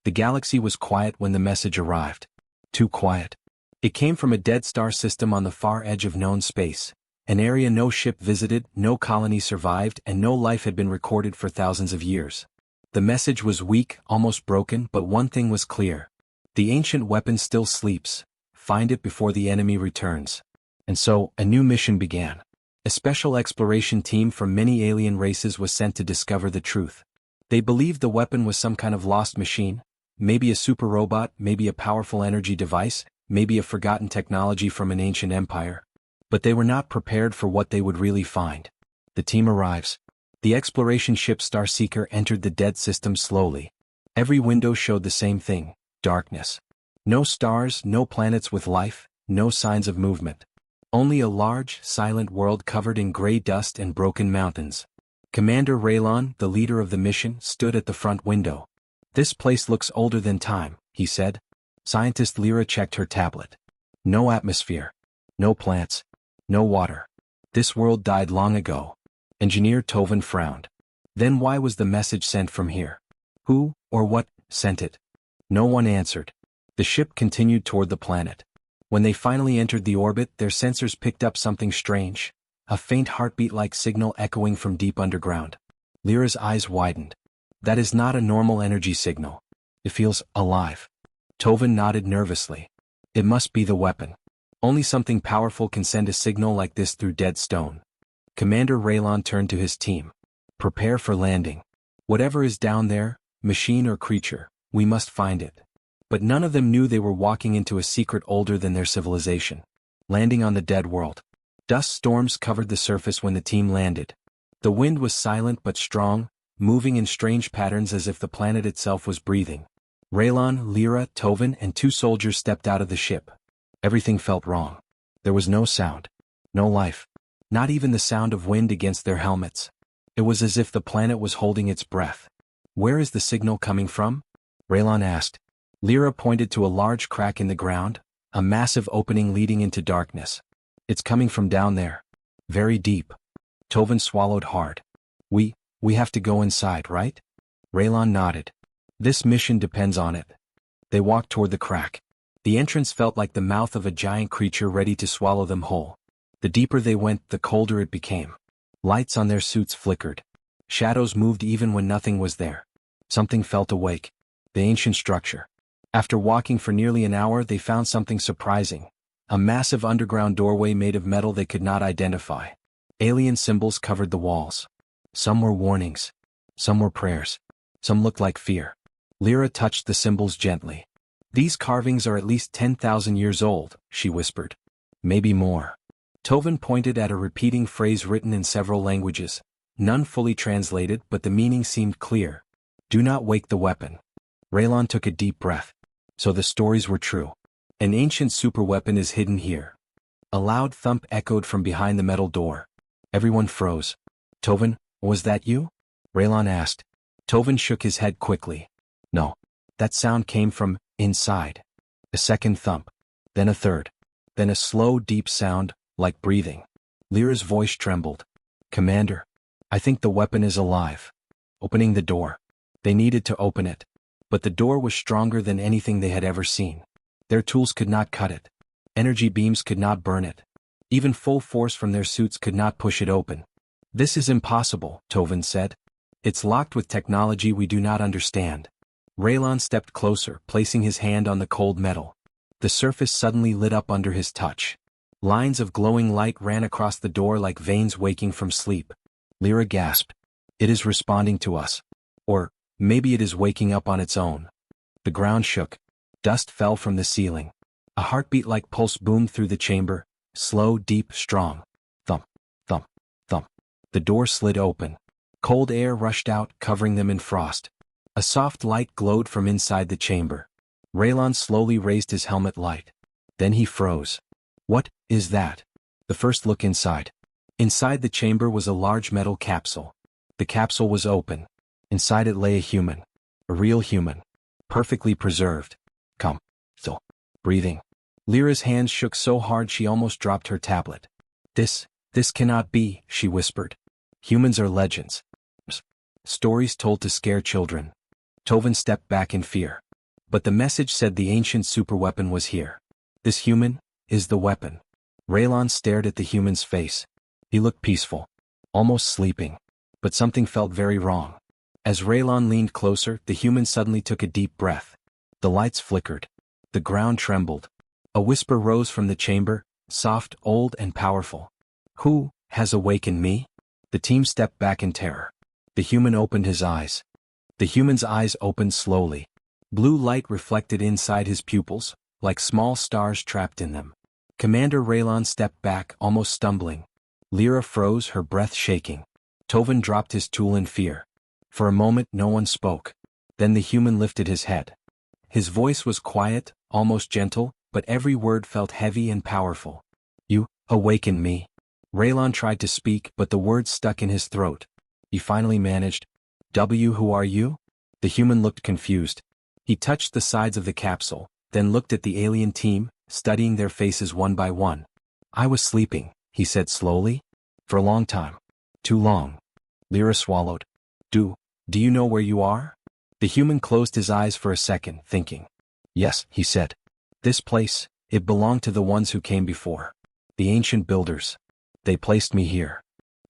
The galaxy was quiet when the message arrived. Too quiet. It came from a dead star system on the far edge of known space, an area no ship visited, no colony survived, and no life had been recorded for thousands of years. The message was weak, almost broken, but one thing was clear. The ancient weapon still sleeps. Find it before the enemy returns. And so, a new mission began. A special exploration team from many alien races was sent to discover the truth. They believed the weapon was some kind of lost machine, maybe a super robot, maybe a powerful energy device, maybe a forgotten technology from an ancient empire. But they were not prepared for what they would really find. The team arrives. The exploration ship Starseeker entered the dead system slowly. Every window showed the same thing: darkness. No stars, no planets with life, no signs of movement. Only a large, silent world covered in gray dust and broken mountains. Commander Raylon, the leader of the mission, stood at the front window. "This place looks older than time," he said. Scientist Lyra checked her tablet. "No atmosphere. No plants. No water. This world died long ago." Engineer Tovan frowned. "Then why was the message sent from here? Who, or what, sent it?" No one answered. The ship continued toward the planet. When they finally entered the orbit, their sensors picked up something strange, a faint heartbeat-like signal echoing from deep underground. Lyra's eyes widened. "That is not a normal energy signal. It feels alive." Tovan nodded nervously. "It must be the weapon. Only something powerful can send a signal like this through dead stone." Commander Raylon turned to his team. "Prepare for landing. Whatever is down there, machine or creature, we must find it." But none of them knew they were walking into a secret older than their civilization. Landing on the dead world. Dust storms covered the surface when the team landed. The wind was silent but strong, moving in strange patterns as if the planet itself was breathing. Raylon, Lyra, Tovan, and 2 soldiers stepped out of the ship. Everything felt wrong. There was no sound. No life. Not even the sound of wind against their helmets. It was as if the planet was holding its breath. "Where is the signal coming from?" Raylon asked. Lyra pointed to a large crack in the ground, a massive opening leading into darkness. "It's coming from down there. Very deep." Tovan swallowed hard. We have to go inside, right?" Raylon nodded. "This mission depends on it." They walked toward the crack. The entrance felt like the mouth of a giant creature ready to swallow them whole. The deeper they went, the colder it became. Lights on their suits flickered. Shadows moved even when nothing was there. Something felt awake. The ancient structure. After walking for nearly an hour, they found something surprising. A massive underground doorway made of metal they could not identify. Alien symbols covered the walls. Some were warnings. Some were prayers. Some looked like fear. Lyra touched the symbols gently. "These carvings are at least 10,000 years old," she whispered. "Maybe more." Tovan pointed at a repeating phrase written in several languages. None fully translated, but the meaning seemed clear. "Do not wake the weapon." Raylon took a deep breath. So the stories were true. An ancient superweapon is hidden here. A loud thump echoed from behind the metal door. Everyone froze. "Tovan, was that you?" Raylon asked. Tovan shook his head quickly. "No. That sound came from inside." A second thump. Then a third. Then a slow, deep sound, like breathing. Lyra's voice trembled. "Commander, I think the weapon is alive." Opening the door. They needed to open it. But the door was stronger than anything they had ever seen. Their tools could not cut it. Energy beams could not burn it. Even full force from their suits could not push it open. "This is impossible," Tovan said. "It's locked with technology we do not understand." Raylon stepped closer, placing his hand on the cold metal. The surface suddenly lit up under his touch. Lines of glowing light ran across the door like veins waking from sleep. Lyra gasped. "It is responding to us. Or maybe it is waking up on its own." The ground shook. Dust fell from the ceiling. A heartbeat-like pulse boomed through the chamber, slow, deep, strong. Thump, thump, thump. The door slid open. Cold air rushed out, covering them in frost. A soft light glowed from inside the chamber. Raylon slowly raised his helmet light. Then he froze. "What is that?" The first look inside. Inside the chamber was a large metal capsule. The capsule was open. Inside it lay a human. A real human. Perfectly preserved. Come. Still. Breathing. Lyra's hands shook so hard she almost dropped her tablet. This cannot be," she whispered. "Humans are legends. Stories told to scare children." Tovan stepped back in fear. But the message said the ancient superweapon was here. This human is the weapon. Raylon stared at the human's face. He looked peaceful, almost sleeping. But something felt very wrong. As Raylon leaned closer, the human suddenly took a deep breath. The lights flickered. The ground trembled. A whisper rose from the chamber, soft, old, and powerful. Who has awakened me? The team stepped back in terror. The human opened his eyes. The human's eyes opened slowly. Blue light reflected inside his pupils, like small stars trapped in them. Commander Raylon stepped back, almost stumbling. Lyra froze, her breath shaking. Tovin dropped his tool in fear. For a moment no one spoke. Then the human lifted his head. His voice was quiet, almost gentle, but every word felt heavy and powerful. You awakened me. Raylon tried to speak, but the words stuck in his throat. He finally managed. Who are you? The human looked confused. He touched the sides of the capsule, then looked at the alien team, studying their faces one by one. I was sleeping, he said slowly. For a long time. Too long. Lyra swallowed. Do you know where you are? The human closed his eyes for a second, thinking. Yes, he said. This place, it belonged to the ones who came before. The ancient builders. They placed me here.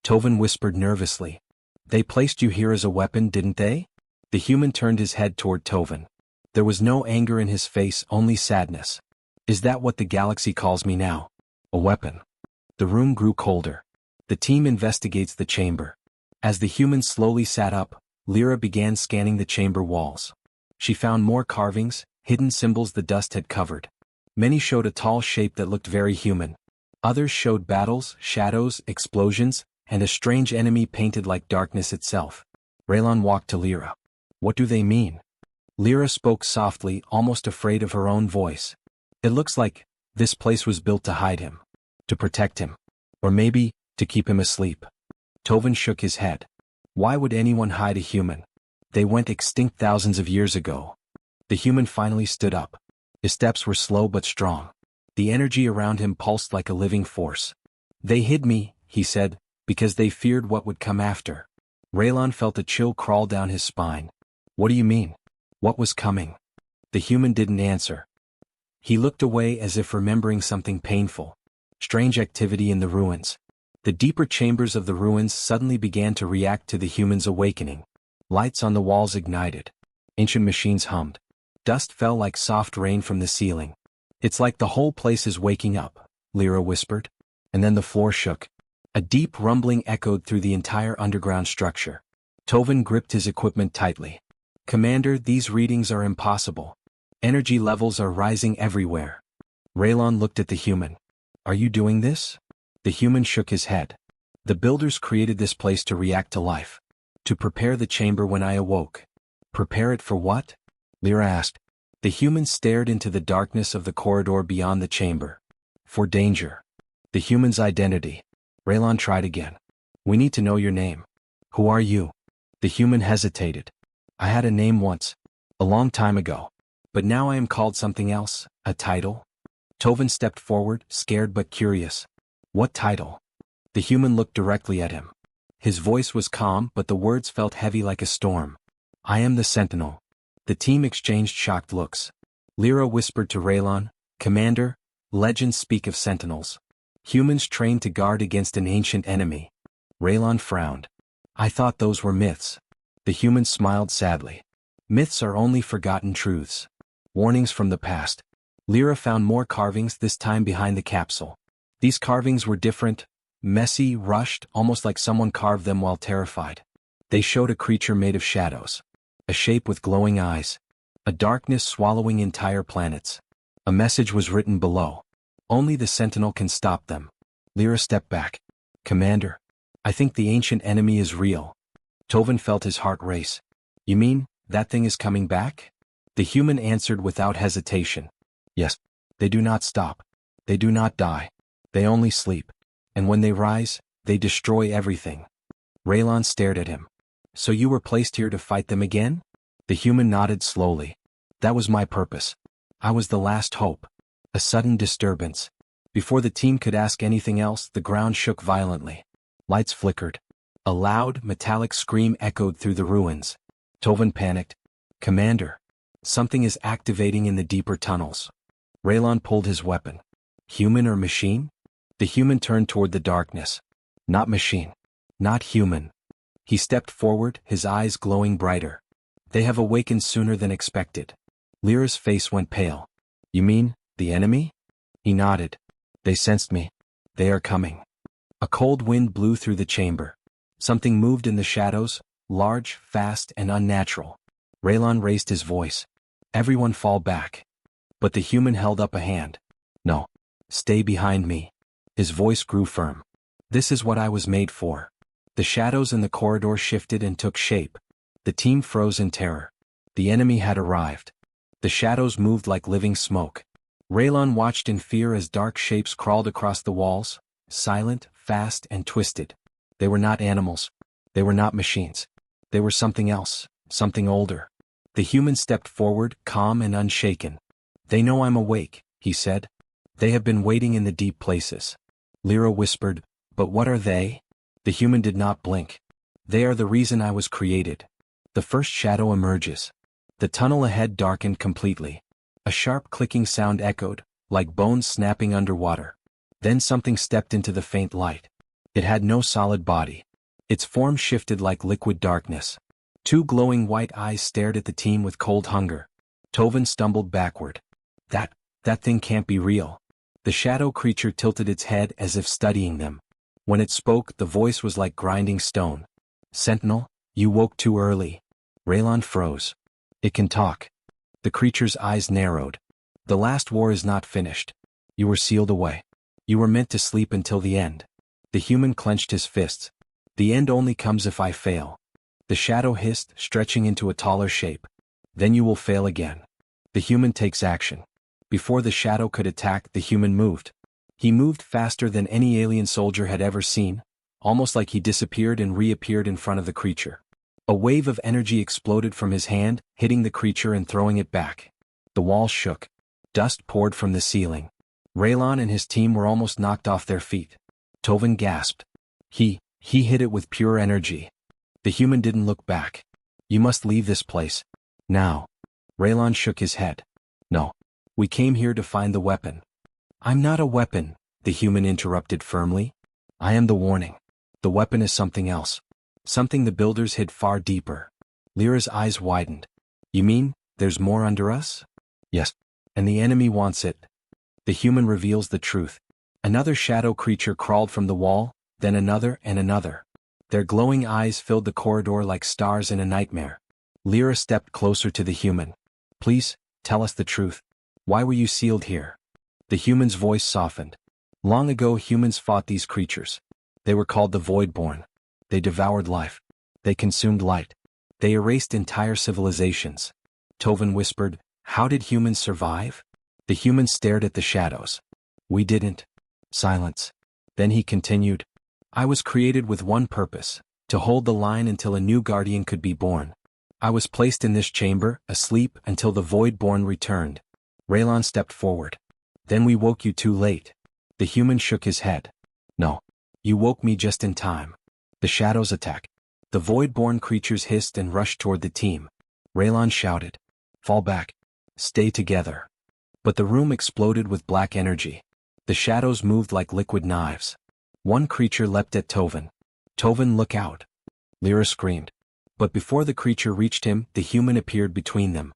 Tovin whispered nervously. They placed you here as a weapon, didn't they? The human turned his head toward Tovin. There was no anger in his face, only sadness. Is that what the galaxy calls me now? A weapon. The room grew colder. The team investigates the chamber. As the human slowly sat up, Lyra began scanning the chamber walls. She found more carvings, hidden symbols the dust had covered. Many showed a tall shape that looked very human. Others showed battles, shadows, explosions, and a strange enemy painted like darkness itself. Raylon walked to Lyra. What do they mean? Lyra spoke softly, almost afraid of her own voice. It looks like this place was built to hide him. To protect him. Or maybe, to keep him asleep. Tovin shook his head. Why would anyone hide a human? They went extinct thousands of years ago. The human finally stood up. His steps were slow but strong. The energy around him pulsed like a living force. They hid me, he said, because they feared what would come after. Raylon felt a chill crawl down his spine. What do you mean? What was coming? The human didn't answer. He looked away as if remembering something painful. Strange activity in the ruins. The deeper chambers of the ruins suddenly began to react to the human's awakening. Lights on the walls ignited. Ancient machines hummed. Dust fell like soft rain from the ceiling. It's like the whole place is waking up, Lyra whispered. And then the floor shook. A deep rumbling echoed through the entire underground structure. Tovin gripped his equipment tightly. Commander, these readings are impossible. Energy levels are rising everywhere. Raylon looked at the human. Are you doing this? The human shook his head. The builders created this place to react to life. To prepare the chamber when I awoke. Prepare it for what? Lyra asked. The human stared into the darkness of the corridor beyond the chamber. For danger. The human's identity. Raylon tried again. We need to know your name. Who are you? The human hesitated. I had a name once. A long time ago. But now I am called something else, a title. Tovin stepped forward, scared but curious. What title? The human looked directly at him. His voice was calm, but the words felt heavy like a storm. I am the Sentinel. The team exchanged shocked looks. Lyra whispered to Raylon, Commander, legends speak of sentinels. Humans trained to guard against an ancient enemy. Raylon frowned. I thought those were myths. The human smiled sadly. Myths are only forgotten truths. Warnings from the past. Lyra found more carvings, this time behind the capsule. These carvings were different, messy, rushed, almost like someone carved them while terrified. They showed a creature made of shadows. A shape with glowing eyes. A darkness swallowing entire planets. A message was written below. Only the Sentinel can stop them. Lyra stepped back. Commander, I think the ancient enemy is real. Tovin felt his heart race. You mean, that thing is coming back? The human answered without hesitation. Yes. They do not stop. They do not die. They only sleep. And when they rise, they destroy everything. Raylon stared at him. So you were placed here to fight them again? The human nodded slowly. That was my purpose. I was the last hope. A sudden disturbance. Before the team could ask anything else, the ground shook violently. Lights flickered. A loud, metallic scream echoed through the ruins. Tovin panicked. Commander. Something is activating in the deeper tunnels. Raylon pulled his weapon. Human or machine? The human turned toward the darkness. Not machine. Not human. He stepped forward, his eyes glowing brighter. They have awakened sooner than expected. Lyra's face went pale. You mean, the enemy? He nodded. They sensed me. They are coming. A cold wind blew through the chamber. Something moved in the shadows, large, fast, and unnatural. Raylon raised his voice. Everyone fall back. But the human held up a hand. No. Stay behind me. His voice grew firm. This is what I was made for. The shadows in the corridor shifted and took shape. The team froze in terror. The enemy had arrived. The shadows moved like living smoke. Raylon watched in fear as dark shapes crawled across the walls, silent, fast, and twisted. They were not animals. They were not machines. They were something else, something older. The human stepped forward, calm and unshaken. They know I'm awake, he said. They have been waiting in the deep places. Lyra whispered, but what are they? The human did not blink. They are the reason I was created. The first shadow emerges. The tunnel ahead darkened completely. A sharp clicking sound echoed, like bones snapping underwater. Then something stepped into the faint light. It had no solid body. Its form shifted like liquid darkness. Two glowing white eyes stared at the team with cold hunger. Tovin stumbled backward. That thing can't be real. The shadow creature tilted its head as if studying them. When it spoke, the voice was like grinding stone. Sentinel, you woke too early. Raylon froze. It can talk. The creature's eyes narrowed. The last war is not finished. You were sealed away. You were meant to sleep until the end. The human clenched his fists. The end only comes if I fail. The shadow hissed, stretching into a taller shape. Then you will fail again. The human takes action. Before the shadow could attack, the human moved. He moved faster than any alien soldier had ever seen, almost like he disappeared and reappeared in front of the creature. A wave of energy exploded from his hand, hitting the creature and throwing it back. The wall shook. Dust poured from the ceiling. Raylon and his team were almost knocked off their feet. Tovin gasped. He hit it with pure energy. The human didn't look back. You must leave this place. Now. Raylon shook his head. No. We came here to find the weapon. I'm not a weapon, the human interrupted firmly. I am the warning. The weapon is something else. Something the builders hid far deeper. Lyra's eyes widened. You mean, there's more under us? Yes. And the enemy wants it. The human reveals the truth. Another shadow creature crawled from the wall, then another and another. Their glowing eyes filled the corridor like stars in a nightmare. Lyra stepped closer to the human. Please, tell us the truth. Why were you sealed here? The human's voice softened. Long ago humans fought these creatures. They were called the Voidborn. They devoured life. They consumed light. They erased entire civilizations. Tovin whispered, how did humans survive? The human stared at the shadows. We didn't. Silence. Then he continued, I was created with one purpose, to hold the line until a new guardian could be born. I was placed in this chamber, asleep, until the Voidborn returned. Raylon stepped forward. Then we woke you too late. The human shook his head. No. You woke me just in time. The shadows attacked. The Voidborn creatures hissed and rushed toward the team. Raylon shouted. Fall back. Stay together. But the room exploded with black energy. The shadows moved like liquid knives. One creature leapt at Tovin. Tovin, look out. Lyra screamed. But before the creature reached him, the human appeared between them.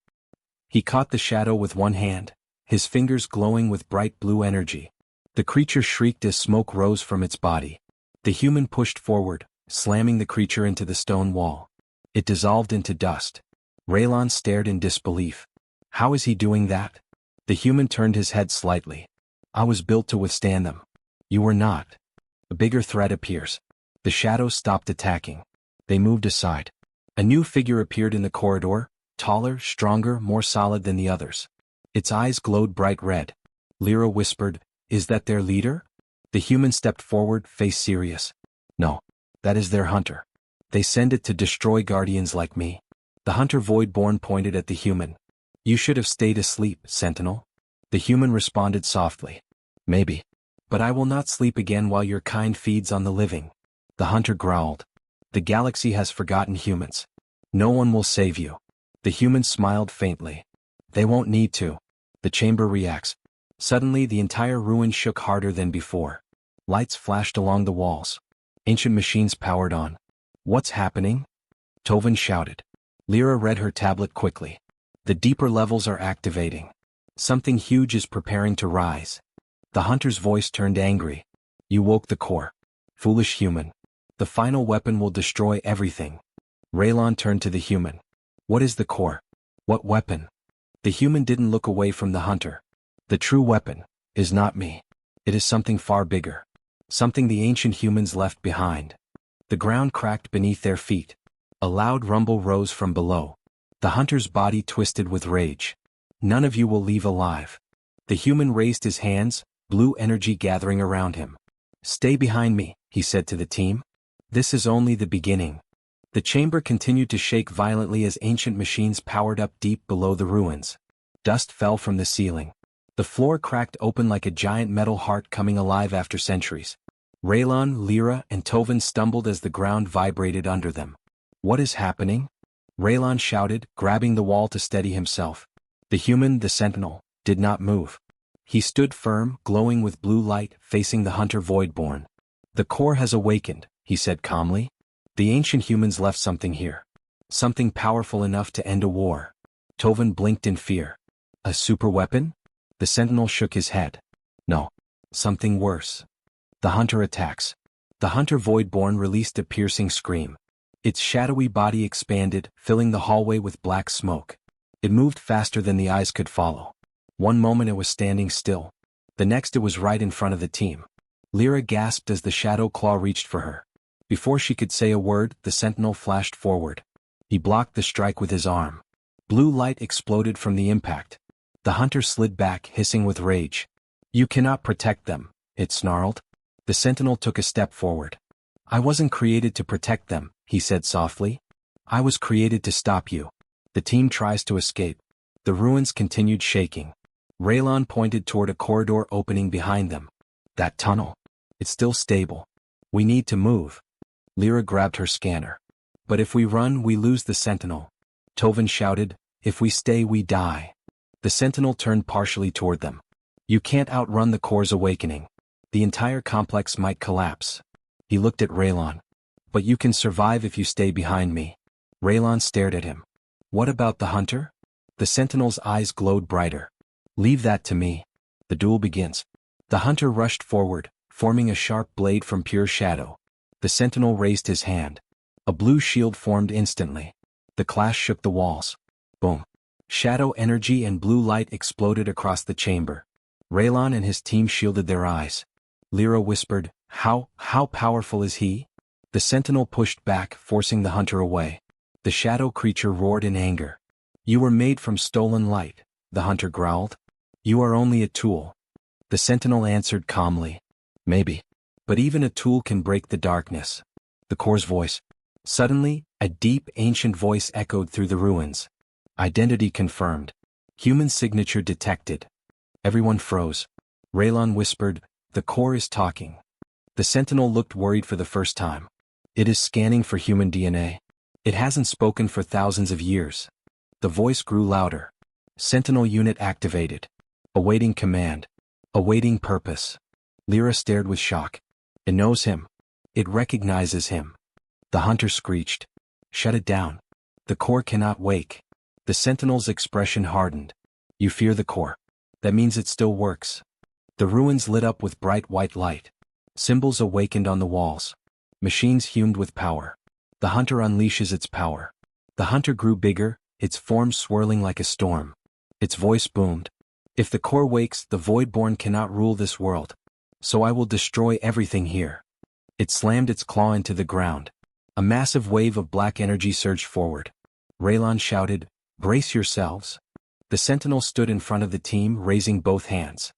He caught the shadow with one hand, his fingers glowing with bright blue energy. The creature shrieked as smoke rose from its body. The human pushed forward, slamming the creature into the stone wall. It dissolved into dust. Raylon stared in disbelief. How is he doing that? The human turned his head slightly. I was built to withstand them. You were not. A bigger threat appears. The shadows stopped attacking. They moved aside. A new figure appeared in the corridor, taller, stronger, more solid than the others. Its eyes glowed bright red. Lyra whispered, is that their leader? The human stepped forward, face serious. No. That is their hunter. They send it to destroy guardians like me. The hunter Voidborn pointed at the human. You should have stayed asleep, Sentinel. The human responded softly. Maybe. But I will not sleep again while your kind feeds on the living. The hunter growled. The galaxy has forgotten humans. No one will save you. The human smiled faintly. They won't need to. The chamber reacts. Suddenly the entire ruin shook harder than before. Lights flashed along the walls. Ancient machines powered on. What's happening? Tovin shouted. Lyra read her tablet quickly. The deeper levels are activating. Something huge is preparing to rise. The hunter's voice turned angry. You woke the core. Foolish human. The final weapon will destroy everything. Raylon turned to the human. What is the core? What weapon? The human didn't look away from the hunter. The true weapon is not me. It is something far bigger. Something the ancient humans left behind. The ground cracked beneath their feet. A loud rumble rose from below. The hunter's body twisted with rage. None of you will leave alive. The human raised his hands, blue energy gathering around him. Stay behind me, he said to the team. This is only the beginning. The chamber continued to shake violently as ancient machines powered up deep below the ruins. Dust fell from the ceiling. The floor cracked open like a giant metal heart coming alive after centuries. Raylon, Lyra, and Tovin stumbled as the ground vibrated under them. What is happening? Raylon shouted, grabbing the wall to steady himself. The human, the sentinel, did not move. He stood firm, glowing with blue light, facing the hunter Voidborn. The core has awakened, he said calmly. The ancient humans left something here. Something powerful enough to end a war. Tovin blinked in fear. A superweapon? The sentinel shook his head. No. Something worse. The hunter attacks. The hunter Voidborn released a piercing scream. Its shadowy body expanded, filling the hallway with black smoke. It moved faster than the eyes could follow. One moment it was standing still. The next it was right in front of the team. Lyra gasped as the shadow claw reached for her. Before she could say a word, the sentinel flashed forward. He blocked the strike with his arm. Blue light exploded from the impact. The hunter slid back, hissing with rage. You cannot protect them, it snarled. The sentinel took a step forward. I wasn't created to protect them, he said softly. I was created to stop you. The team tries to escape. The ruins continued shaking. Raylon pointed toward a corridor opening behind them. That tunnel. It's still stable. We need to move. Lyra grabbed her scanner. But if we run, we lose the sentinel. Tovin shouted, if we stay, we die. The sentinel turned partially toward them. You can't outrun the core's awakening. The entire complex might collapse. He looked at Raylon. But you can survive if you stay behind me. Raylon stared at him. What about the hunter? The sentinel's eyes glowed brighter. Leave that to me. The duel begins. The hunter rushed forward, forming a sharp blade from pure shadow. The sentinel raised his hand. A blue shield formed instantly. The clash shook the walls. Boom. Shadow energy and blue light exploded across the chamber. Raylon and his team shielded their eyes. Lyra whispered, How powerful is he? The sentinel pushed back, forcing the hunter away. The shadow creature roared in anger. You were made from stolen light, the hunter growled. You are only a tool. The sentinel answered calmly. Maybe. But even a tool can break the darkness. The core's voice. Suddenly, a deep, ancient voice echoed through the ruins. Identity confirmed. Human signature detected. Everyone froze. Raylon whispered, the core is talking. The sentinel looked worried for the first time. It is scanning for human DNA. It hasn't spoken for thousands of years. The voice grew louder. Sentinel unit activated. Awaiting command. Awaiting purpose. Lyra stared with shock. It knows him. It recognizes him. The hunter screeched. Shut it down. The core cannot wake. The sentinel's expression hardened. You fear the core. That means it still works. The ruins lit up with bright white light. Symbols awakened on the walls. Machines hummed with power. The hunter unleashes its power. The hunter grew bigger, its form swirling like a storm. Its voice boomed. If the core wakes, the Voidborn cannot rule this world. So I will destroy everything here. It slammed its claw into the ground. A massive wave of black energy surged forward. Raylon shouted, Brace yourselves. The sentinel stood in front of the team, raising both hands.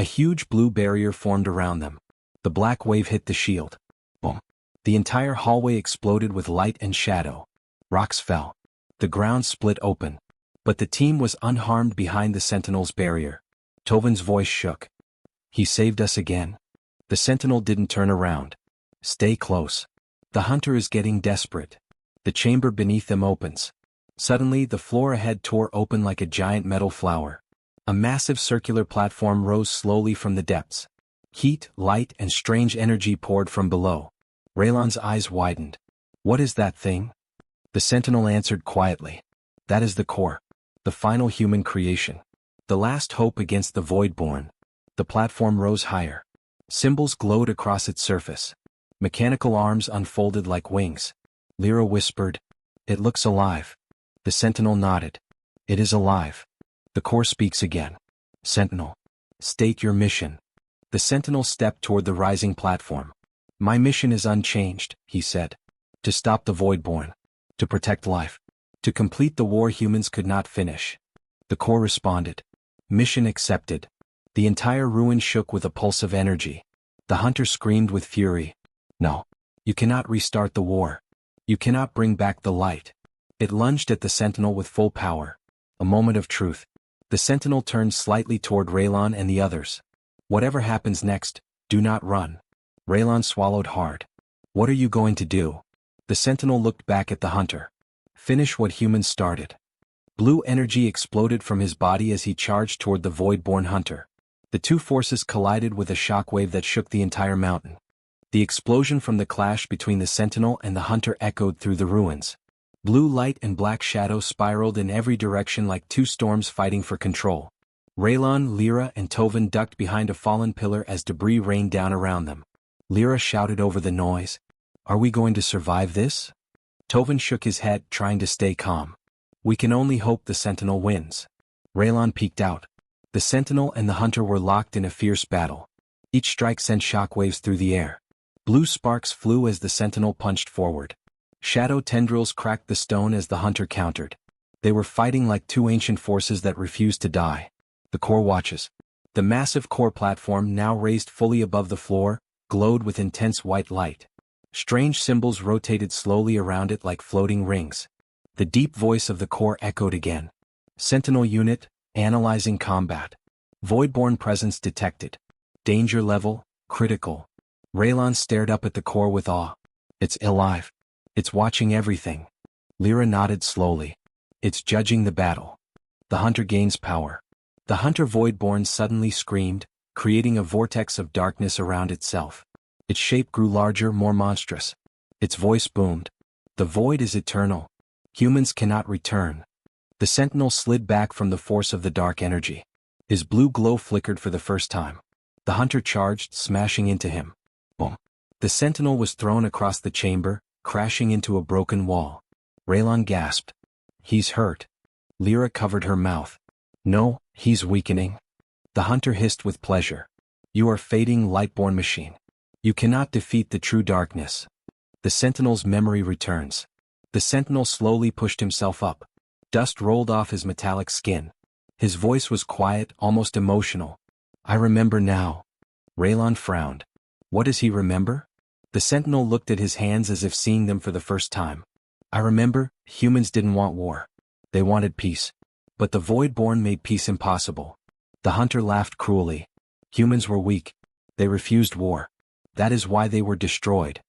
A huge blue barrier formed around them. The black wave hit the shield. Boom. The entire hallway exploded with light and shadow. Rocks fell. The ground split open. But the team was unharmed behind the sentinel's barrier. Tovin's voice shook. He saved us again. The sentinel didn't turn around. Stay close. The hunter is getting desperate. The chamber beneath them opens. Suddenly, the floor ahead tore open like a giant metal flower. A massive circular platform rose slowly from the depths. Heat, light, and strange energy poured from below. Raylan's eyes widened. "What is that thing?" The sentinel answered quietly. "That is the core. The final human creation. The last hope against the Voidborn." The platform rose higher. Symbols glowed across its surface. Mechanical arms unfolded like wings. Lyra whispered, "It looks alive." The sentinel nodded. "It is alive." The core speaks again. "Sentinel, state your mission." The sentinel stepped toward the rising platform. "My mission is unchanged," he said. "To stop the Voidborn. To protect life. To complete the war humans could not finish." The core responded. "Mission accepted." The entire ruin shook with a pulse of energy. The hunter screamed with fury. "No. You cannot restart the war. You cannot bring back the light." It lunged at the sentinel with full power. A moment of truth. The sentinel turned slightly toward Raylan and the others. "Whatever happens next, do not run." Raylan swallowed hard. "What are you going to do?" The sentinel looked back at the hunter. "Finish what humans started." Blue energy exploded from his body as he charged toward the Voidborn hunter. The two forces collided with a shockwave that shook the entire mountain. The explosion from the clash between the sentinel and the hunter echoed through the ruins. Blue light and black shadow spiraled in every direction like two storms fighting for control. Raylan, Lyra, and Tovin ducked behind a fallen pillar as debris rained down around them. Lyra shouted over the noise, "Are we going to survive this?" Tovin shook his head, trying to stay calm. "We can only hope the sentinel wins." Raylan peeked out. The sentinel and the hunter were locked in a fierce battle. Each strike sent shockwaves through the air. Blue sparks flew as the sentinel punched forward. Shadow tendrils cracked the stone as the hunter countered. They were fighting like two ancient forces that refused to die. The core watches. The massive core platform, now raised fully above the floor, glowed with intense white light. Strange symbols rotated slowly around it like floating rings. The deep voice of the core echoed again. "Sentinel unit, analyzing combat. Voidborn presence detected. Danger level, critical." Raylan stared up at the core with awe. "It's alive. It's watching everything." Lyra nodded slowly. "It's judging the battle." The hunter gains power. The hunter Voidborn suddenly screamed, creating a vortex of darkness around itself. Its shape grew larger, more monstrous. Its voice boomed. "The void is eternal. Humans cannot return." The sentinel slid back from the force of the dark energy. His blue glow flickered for the first time. The hunter charged, smashing into him. Boom. The sentinel was thrown across the chamber, crashing into a broken wall. Raylan gasped. "He's hurt." Lyra covered her mouth. "No, he's weakening." The hunter hissed with pleasure. "You are fading, Lightborn machine. You cannot defeat the true darkness." The sentinel's memory returns. The sentinel slowly pushed himself up. Dust rolled off his metallic skin. His voice was quiet, almost emotional. "I remember now." Raylan frowned. What does he remember? The sentinel looked at his hands as if seeing them for the first time. "I remember, humans didn't want war. They wanted peace. But the Voidborn made peace impossible." The hunter laughed cruelly. "Humans were weak. They refused war. That is why they were destroyed."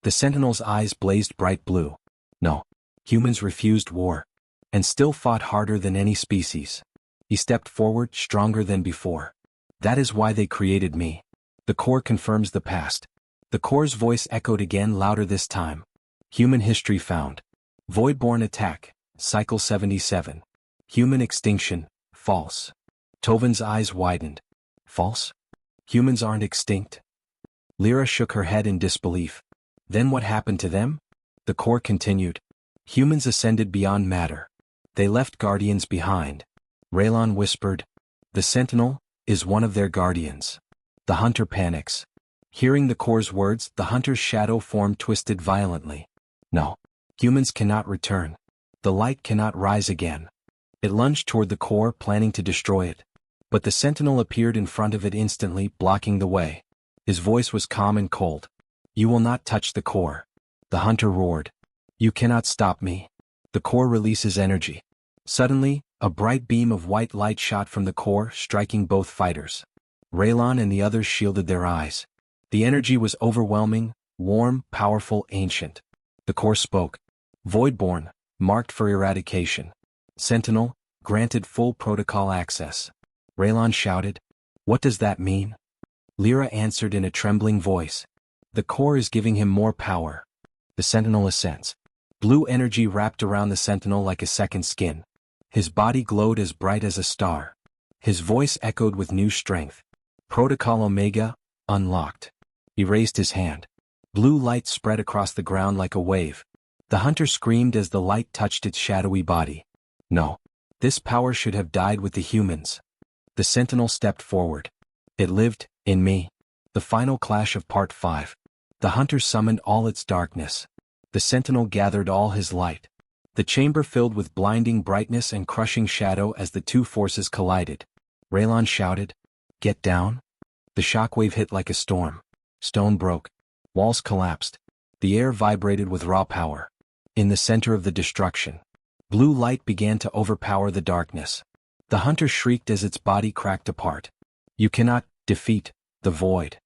The sentinel's eyes blazed bright blue. "No. Humans refused war. And still fought harder than any species." He stepped forward, stronger than before. "That is why they created me." The core confirms the past. The core's voice echoed again, louder this time. "Human history found. Voidborn attack, cycle 77. Human extinction, false." Tovin's eyes widened. "False? Humans aren't extinct?" Lyra shook her head in disbelief. "Then what happened to them?" The core continued. "Humans ascended beyond matter. They left guardians behind." Raylan whispered. "The sentinel is one of their guardians." The hunter panics. Hearing the core's words, the hunter's shadow form twisted violently. "No. Humans cannot return. The light cannot rise again." It lunged toward the core, planning to destroy it. But the sentinel appeared in front of it instantly, blocking the way. His voice was calm and cold. "You will not touch the core." The hunter roared. "You cannot stop me." The core releases energy. Suddenly, a bright beam of white light shot from the core, striking both fighters. Raylan and the others shielded their eyes. The energy was overwhelming, warm, powerful, ancient. The core spoke. "Voidborn, marked for eradication. Sentinel, granted full protocol access. Raylon shouted. What does that mean? Lyra answered in a trembling voice. The core is giving him more power. The Sentinel assents. Blue energy wrapped around the Sentinel like a second skin. His body glowed as bright as a star. His voice echoed with new strength. Protocol Omega, unlocked. He raised his hand. Blue light spread across the ground like a wave. The hunter screamed as the light touched its shadowy body. No. This power should have died with the humans. The Sentinel stepped forward. It lived, in me. The final clash of Part 5. The hunter summoned all its darkness. The Sentinel gathered all his light. The chamber filled with blinding brightness and crushing shadow as the two forces collided. Raylon shouted, Get down. The shockwave hit like a storm. Stone broke. Walls collapsed. The air vibrated with raw power. In the center of the destruction, blue light began to overpower the darkness. The hunter shrieked as its body cracked apart. You cannot defeat the void.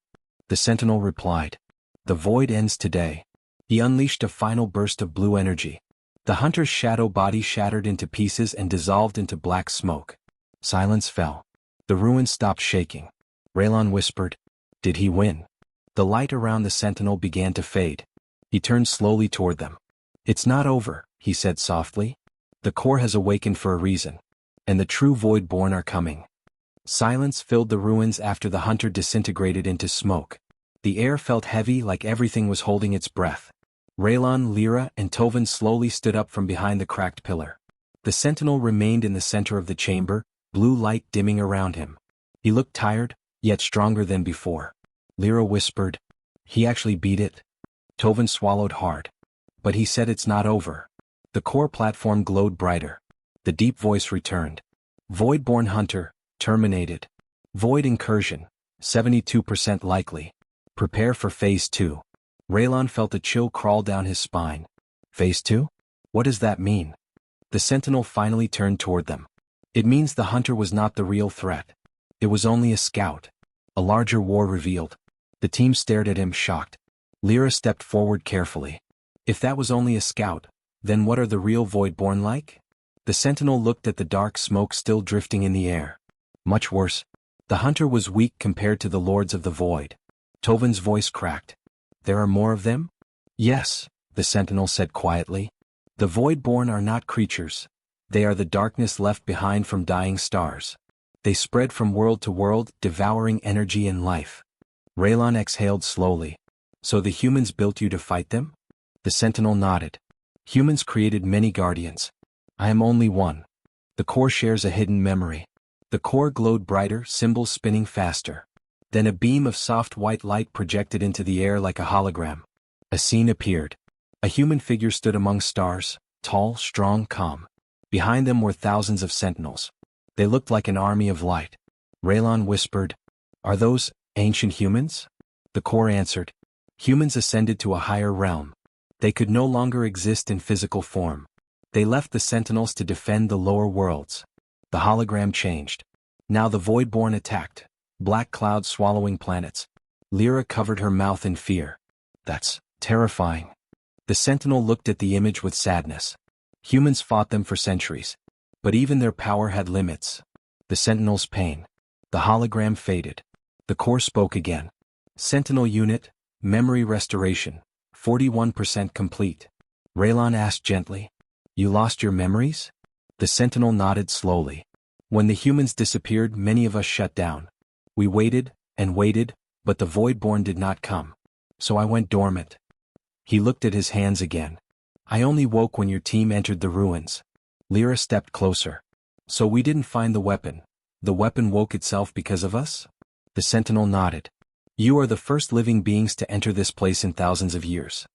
The Sentinel replied. The void ends today. He unleashed a final burst of blue energy. The hunter's shadow body shattered into pieces and dissolved into black smoke. Silence fell. The ruins stopped shaking. Raylon whispered, Did he win? The light around the Sentinel began to fade. He turned slowly toward them. It's not over, he said softly. The core has awakened for a reason. And the true Voidborn are coming. Silence filled the ruins after the hunter disintegrated into smoke. The air felt heavy like everything was holding its breath. Raylon, Lyra, and Tovin slowly stood up from behind the cracked pillar. The Sentinel remained in the center of the chamber, blue light dimming around him. He looked tired, yet stronger than before. Lyra whispered, He actually beat it. Tovin swallowed hard. But he said it's not over. The core platform glowed brighter. The deep voice returned. Voidborn Hunter, terminated. Void incursion, 72% likely. Prepare for Phase 2. Raylon felt a chill crawl down his spine. Phase 2? What does that mean? The Sentinel finally turned toward them. It means the hunter was not the real threat. It was only a scout. A larger war revealed. The team stared at him shocked. Lyra stepped forward carefully. If that was only a scout, then what are the real Voidborn like? The Sentinel looked at the dark smoke still drifting in the air. Much worse. The hunter was weak compared to the Lords of the Void. Tovin's voice cracked. There are more of them? Yes, the Sentinel said quietly. The Voidborn are not creatures. They are the darkness left behind from dying stars. They spread from world to world, devouring energy and life. Raylon exhaled slowly. So the humans built you to fight them? The Sentinel nodded. Humans created many guardians. I am only one. The core shares a hidden memory. The core glowed brighter, symbols spinning faster. Then a beam of soft white light projected into the air like a hologram. A scene appeared. A human figure stood among stars, tall, strong, calm. Behind them were thousands of sentinels. They looked like an army of light. Raylon whispered, Are those ancient humans? The core answered, Humans ascended to a higher realm. They could no longer exist in physical form. They left the sentinels to defend the lower worlds. The hologram changed. Now the Voidborn attacked. Black clouds swallowing planets. Lyra covered her mouth in fear. That's terrifying. The sentinel looked at the image with sadness. Humans fought them for centuries. But even their power had limits. The sentinel's pain. The hologram faded. The core spoke again. Sentinel unit, memory restoration, 41% complete. Raylon asked gently, You lost your memories? The sentinel nodded slowly. When the humans disappeared, many of us shut down. We waited, and waited, but the Voidborn did not come. So I went dormant. He looked at his hands again. I only woke when your team entered the ruins. Lyra stepped closer. So we didn't find the weapon. The weapon woke itself because of us? The sentinel nodded. You are the first living beings to enter this place in thousands of years.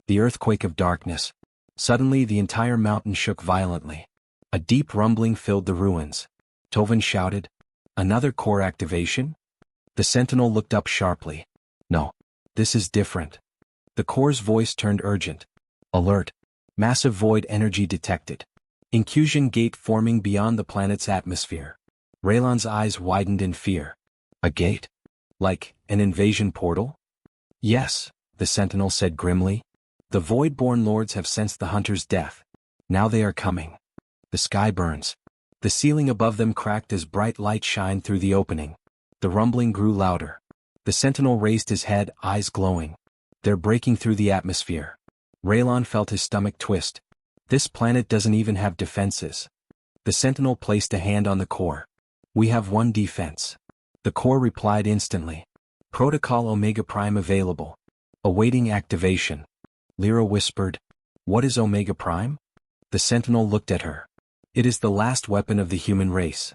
The earthquake of darkness. Suddenly the entire mountain shook violently. A deep rumbling filled the ruins. Tovin shouted, Another core activation? The sentinel looked up sharply. No. This is different. The core's voice turned urgent. Alert. Massive void energy detected. Inclusion gate forming beyond the planet's atmosphere. Raylon's eyes widened in fear. A gate? Like an invasion portal? Yes, the sentinel said grimly. The Voidborn lords have sensed the hunter's death. Now they are coming. The sky burns. The ceiling above them cracked as bright light shined through the opening. The rumbling grew louder. The sentinel raised his head, eyes glowing. They're breaking through the atmosphere. Raylon felt his stomach twist. This planet doesn't even have defenses. The sentinel placed a hand on the core. We have one defense. The core replied instantly. Protocol Omega Prime available. Awaiting activation. Lyra whispered. What is Omega Prime? The sentinel looked at her. It is the last weapon of the human race.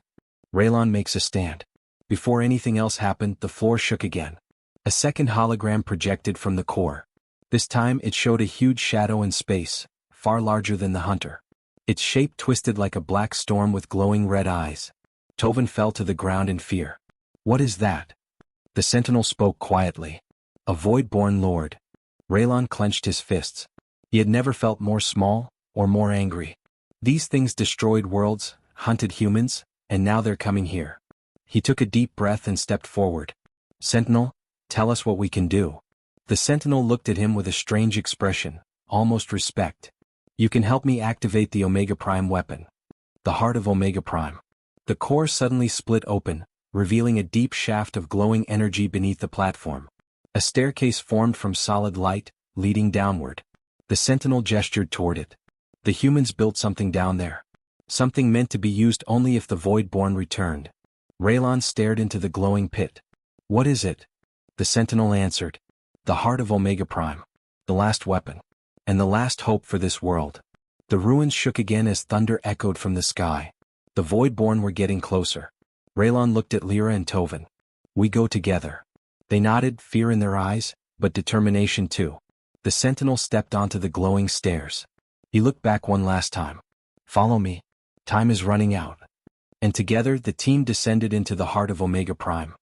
Raylon makes a stand. Before anything else happened, the floor shook again. A second hologram projected from the core. This time it showed a huge shadow in space, far larger than the hunter. Its shape twisted like a black storm with glowing red eyes. Tovin fell to the ground in fear. What is that? The sentinel spoke quietly. A void-born lord. Raylon clenched his fists. He had never felt more small, or more angry. These things destroyed worlds, hunted humans, and now they're coming here. He took a deep breath and stepped forward. Sentinel, tell us what we can do. The sentinel looked at him with a strange expression, almost respect. You can help me activate the Omega Prime weapon. The heart of Omega Prime. The core suddenly split open, revealing a deep shaft of glowing energy beneath the platform. A staircase formed from solid light, leading downward. The sentinel gestured toward it. The humans built something down there. Something meant to be used only if the Voidborn returned. Raylon stared into the glowing pit. What is it? The sentinel answered. The heart of Omega Prime. The last weapon. And the last hope for this world. The ruins shook again as thunder echoed from the sky. The Voidborn were getting closer. Raylon looked at Lyra and Tovin. We go together. They nodded, fear in their eyes, but determination too. The sentinel stepped onto the glowing stairs. He looked back one last time. Follow me. Time is running out. And together the team descended into the heart of Omega Prime.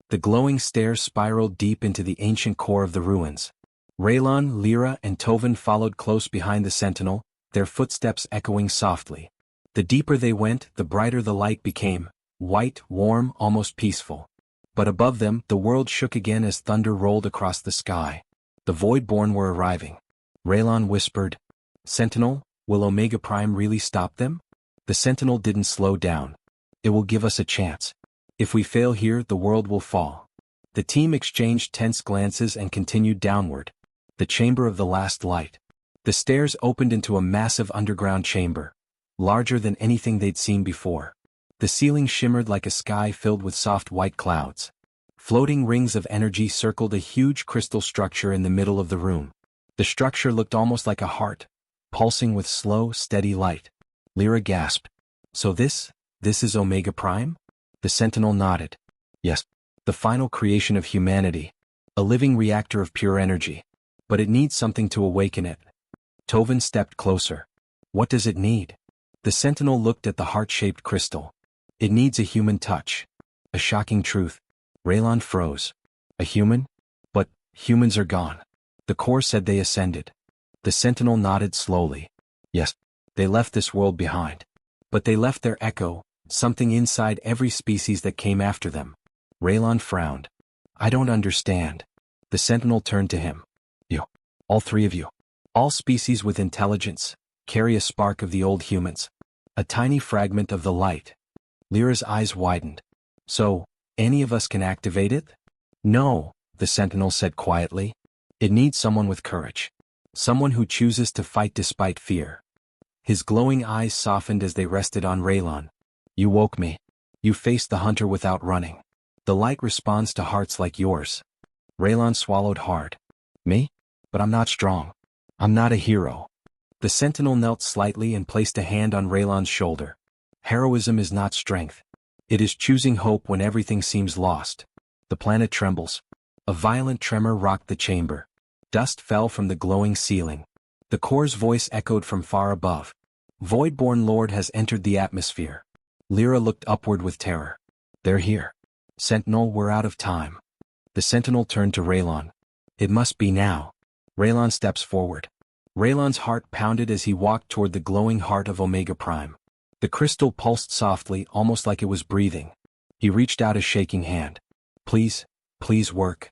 The glowing stairs spiraled deep into the ancient core of the ruins. Raylon, Lyra, and Tovin followed close behind the sentinel, their footsteps echoing softly. The deeper they went, the brighter the light became, white, warm, almost peaceful. But above them, the world shook again as thunder rolled across the sky. The Voidborn were arriving. Raylon whispered, Sentinel, will Omega Prime really stop them? The sentinel didn't slow down. It will give us a chance. If we fail here, the world will fall. The team exchanged tense glances and continued downward. The chamber of the last light. The stairs opened into a massive underground chamber, larger than anything they'd seen before. The ceiling shimmered like a sky filled with soft white clouds. Floating rings of energy circled a huge crystal structure in the middle of the room. The structure looked almost like a heart, pulsing with slow, steady light. Lyra gasped. So this is Omega Prime? The sentinel nodded. Yes, the final creation of humanity. A living reactor of pure energy. But it needs something to awaken it. Tovin stepped closer. What does it need? The sentinel looked at the heart-shaped crystal. It needs a human touch. A shocking truth. Raylon froze. A human? But humans are gone. The core said they ascended. The sentinel nodded slowly. Yes, they left this world behind. But they left their echo, something inside every species that came after them. Raylon frowned. I don't understand. The sentinel turned to him. You. All three of you. All species with intelligence, carry a spark of the old humans. A tiny fragment of the light. Lyra's eyes widened. So, any of us can activate it? No, the sentinel said quietly. It needs someone with courage. Someone who chooses to fight despite fear. His glowing eyes softened as they rested on Raylon. You woke me. You faced the hunter without running. The light responds to hearts like yours. Raylon swallowed hard. Me? But I'm not strong. I'm not a hero. The sentinel knelt slightly and placed a hand on Raylon's shoulder. Heroism is not strength. It is choosing hope when everything seems lost. The planet trembles. A violent tremor rocked the chamber. Dust fell from the glowing ceiling. The core's voice echoed from far above. Voidborn Lord has entered the atmosphere. Lyra looked upward with terror. They're here. Sentinel, we're out of time. The sentinel turned to Raylon. It must be now. Raylon steps forward. Raylon's heart pounded as he walked toward the glowing heart of Omega Prime. The crystal pulsed softly, almost like it was breathing. He reached out a shaking hand. Please, please work.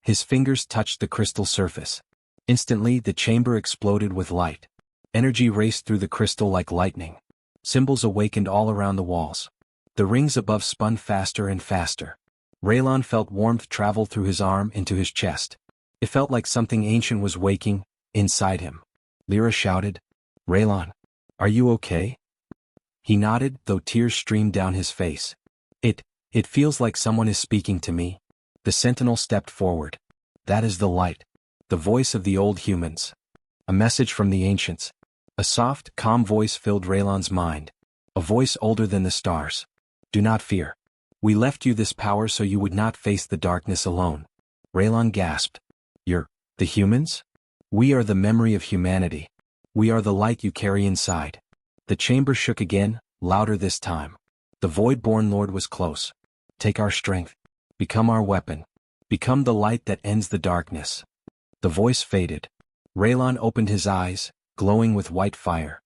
His fingers touched the crystal surface. Instantly, the chamber exploded with light. Energy raced through the crystal like lightning. Symbols awakened all around the walls. The rings above spun faster and faster. Raylon felt warmth travel through his arm into his chest. It felt like something ancient was waking inside him. Lyra shouted, "Raylon, are you okay?" He nodded, though tears streamed down his face. It feels like someone is speaking to me." The sentinel stepped forward. "That is the light. The voice of the old humans. A message from the ancients." A soft, calm voice filled Raylon's mind. A voice older than the stars. "Do not fear. We left you this power so you would not face the darkness alone." Raylon gasped. "You're the humans? We are the memory of humanity. We are the light you carry inside." The chamber shook again, louder this time. The Void-born Lord was close. "Take our strength. Become our weapon. Become the light that ends the darkness." The voice faded. Raylon opened his eyes, glowing with white fire.